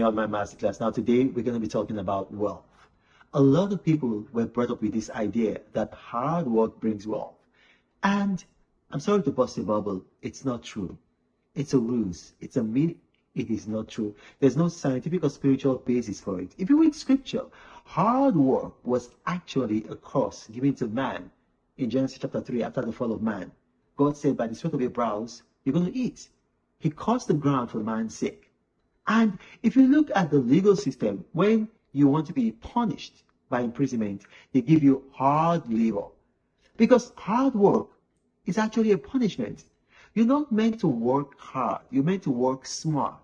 On my masterclass. Now, today we're going to be talking about wealth. A lot of people were brought up with this idea that hard work brings wealth. And I'm sorry to bust a bubble, it's not true. It's a ruse, it's a myth. It is not true. There's no scientific or spiritual basis for it. If you read scripture, hard work was actually a curse given to man in Genesis chapter 3 after the fall of man. God said, by the sweat of your brows, you're going to eat. He cursed the ground for man's sake. And if you look at the legal system, when you want to be punished by imprisonment, they give you hard labor. Because hard work is actually a punishment. You're not meant to work hard. You're meant to work smart.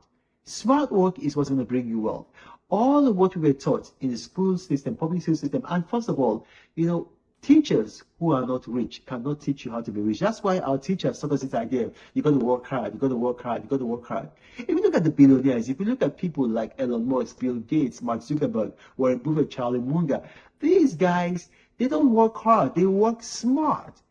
Smart work is what's going to bring you wealth. All of what we were taught in the school system, public school system, and first of all, teachers who are not rich cannot teach you how to be rich. That's why our teachers taught us this idea. You got to work hard, you got to work hard, you got to work hard. If you look at the billionaires, if you look at people like Elon Musk, Bill Gates, Mark Zuckerberg, Warren Buffett, Charlie Munger, these guys, they don't work hard, they work smart.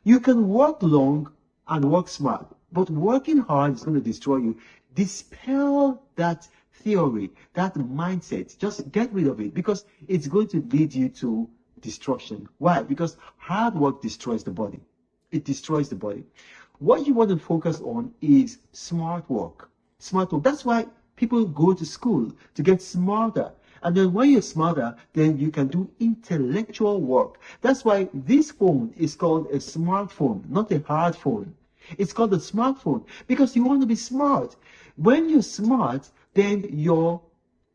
You can work long and work smart, but working hard is going to destroy you. Dispel that theory, that mindset. Just get rid of it because it's going to lead you to destruction. Why? Because hard work destroys the body. It destroys the body. What you want to focus on is smart work. Smart work. That's why people go to school to get smarter. And then when you're smarter, then you can do intellectual work. That's why this phone is called a smartphone, not a hard phone. It's called a smartphone because you want to be smart. When you're smart, then your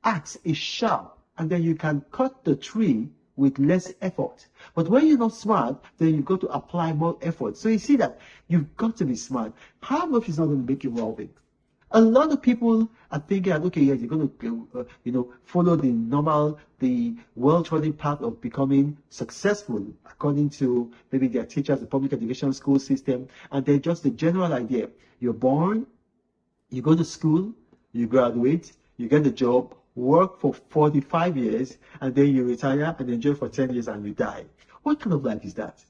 axe is sharp and then you can cut the tree with less effort. But when you're not smart, then you've got to apply more effort. So you see that you've got to be smart. Hard work is not going to make you wealthy. A lot of people are thinking, okay, yes, you're going to, follow the well-trodden path of becoming successful, according to maybe their teachers, the public education school system, and they're just the general idea. You're born, you go to school, you graduate, you get a job, work for 45 years, and then you retire and enjoy for 10 years and you die. What kind of life is that?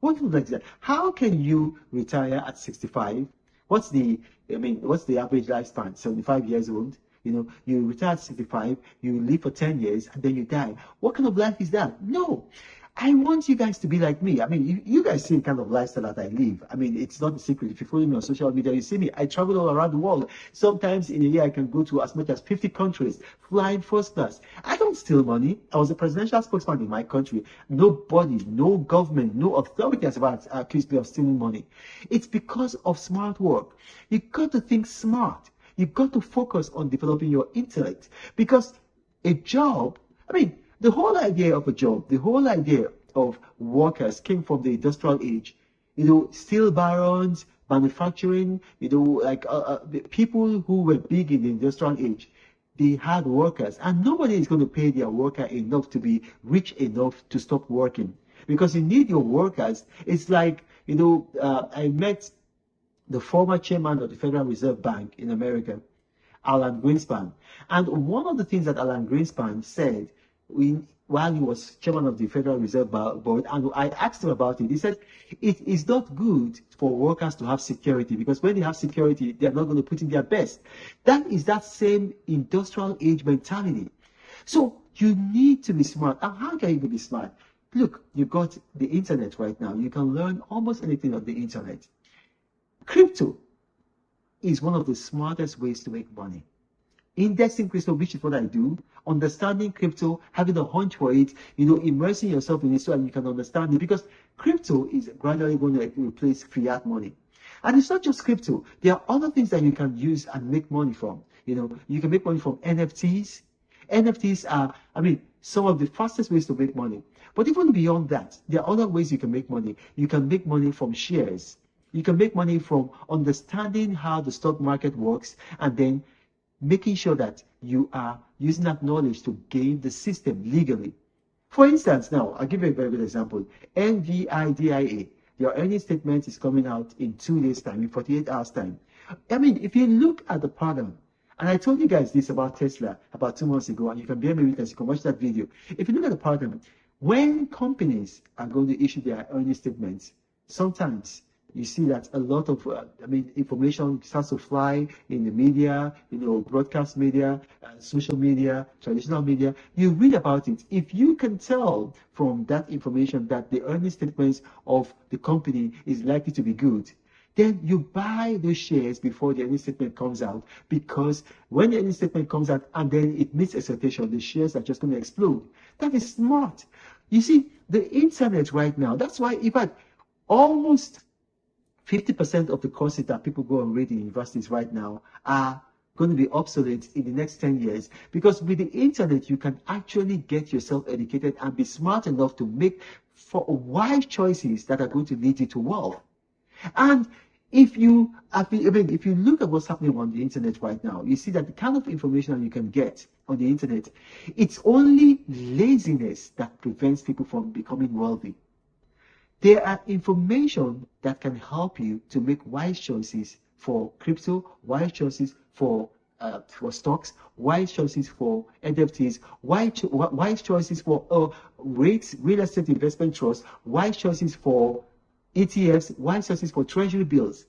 What kind of life is that? How can you retire at 65? What's the average lifespan? 75 years old. You retire at 65, you live for 10 years, and then you die. What kind of life is that? No. I want you guys to be like me. You guys see the kind of lifestyle that I live. It's not a secret. If you follow me on social media, you see me. I travel all around the world. Sometimes in a year, I can go to as much as 50 countries, flying first class. I don't steal money. I was a presidential spokesman in my country. Nobody, no government, no authority has ever accused me of stealing money. It's because of smart work. You've got to think smart. You've got to focus on developing your intellect. Because a job, the whole idea of a job, the whole idea of workers came from the industrial age. Steel barons, manufacturing, the people who were big in the industrial age, they had workers. And nobody is going to pay their worker enough to be rich enough to stop working. Because you need your workers. It's like, I met the former chairman of the Federal Reserve Bank in America, Alan Greenspan. And one of the things that Alan Greenspan said while he was chairman of the Federal Reserve Board, and I asked him about it, he said, it is not good for workers to have security because when they have security, they're not going to put in their best. That is that same industrial age mentality. So you need to be smart. And how can you be smart? Look, you've got the internet right now. You can learn almost anything on the internet. Crypto is one of the smartest ways to make money. Indexing crypto, which is what I do, understanding crypto, having a hunch for it, immersing yourself in it so that you can understand it, because crypto is gradually going to replace fiat money. And it's not just crypto. There are other things that you can use and make money from. You can make money from NFTs. NFTs are, some of the fastest ways to make money. But even beyond that, there are other ways you can make money. You can make money from shares. You can make money from understanding how the stock market works and then making sure that you are using that knowledge to game the system legally. For instance, now, I'll give you a very good example. NVIDIA, your earnings statement is coming out in 2 days' time, in 48 hours' time. If you look at the pattern, and I told you guys this about Tesla about 2 months ago, and you can bear me witness, you can watch that video. If you look at the pattern, when companies are going to issue their earnings statements, sometimes you see that a lot of, information starts to fly in the media, broadcast media, social media, traditional media. You read about it. If you can tell from that information that the earnings statements of the company is likely to be good, then you buy those shares before the earnings statement comes out, because when the earnings statement comes out and then it meets expectation, the shares are just going to explode. That is smart. You see, the internet right now, that's why, in fact, almost 50% of the courses that people go and read in universities right now are going to be obsolete in the next 10 years, because with the internet you can actually get yourself educated and be smart enough to make for wise choices that are going to lead you to wealth. And if you look at what's happening on the internet right now, you see that the kind of information that you can get on the internet, it's only laziness that prevents people from becoming wealthy. There are information that can help you to make wise choices for crypto, wise choices for stocks, wise choices for NFTs, wise choices for rates, real estate investment trusts, wise choices for ETFs, wise choices for treasury bills.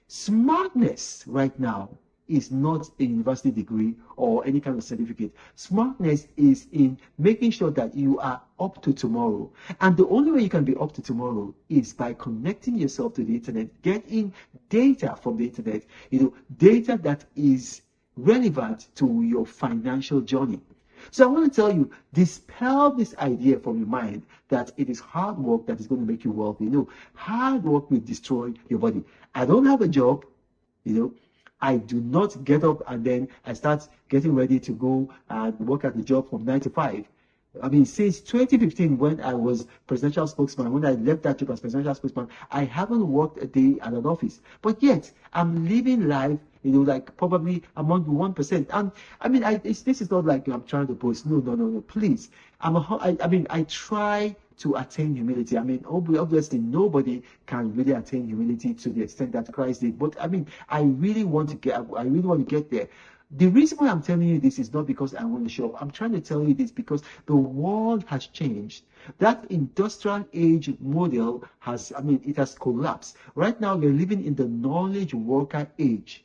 Smartness right now is not a university degree or any kind of certificate. Smartness is in making sure that you are up to tomorrow. And the only way you can be up to tomorrow is by connecting yourself to the internet, getting data from the internet, data that is relevant to your financial journey. So I want to tell you, dispel this idea from your mind that it is hard work that is going to make you wealthy. No, hard work will destroy your body. I don't have a job, I do not get up and then I start getting ready to go and work at the job from 9 to 5. Since 2015, when I was presidential spokesman, when I left that job as presidential spokesman, I haven't worked a day at an office. But yet, I'm living life, like probably among the 1%. And this is not like I'm trying to boast. No, please. I try to attain humility. Obviously, nobody can really attain humility to the extent that Christ did. But I really want to get there. The reason why I'm telling you this is not because I want to show up. I'm trying to tell you this because the world has changed. That industrial age model has collapsed. Right now, we're living in the knowledge worker age.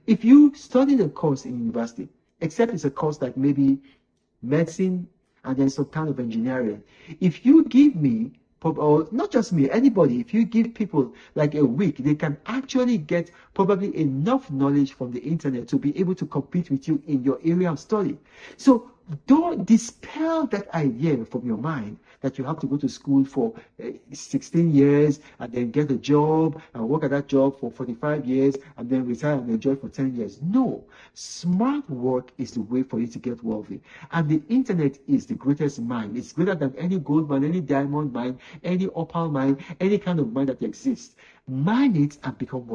If you study the course in university, except it's a course like maybe medicine and then some kind of engineering, if you give me, or not just me, anybody, if you give people like a week, they can actually get probably enough knowledge from the internet to be able to compete with you in your area of study. So don't dispel that idea from your mind that you have to go to school for 16 years and then get a job and work at that job for 45 years and then retire and enjoy for 10 years. No, smart work is the way for you to get wealthy. And the internet is the greatest mine. It's greater than any gold mine, any diamond mine, any opal mine, any kind of mine that exists. Mine it and become wealthy.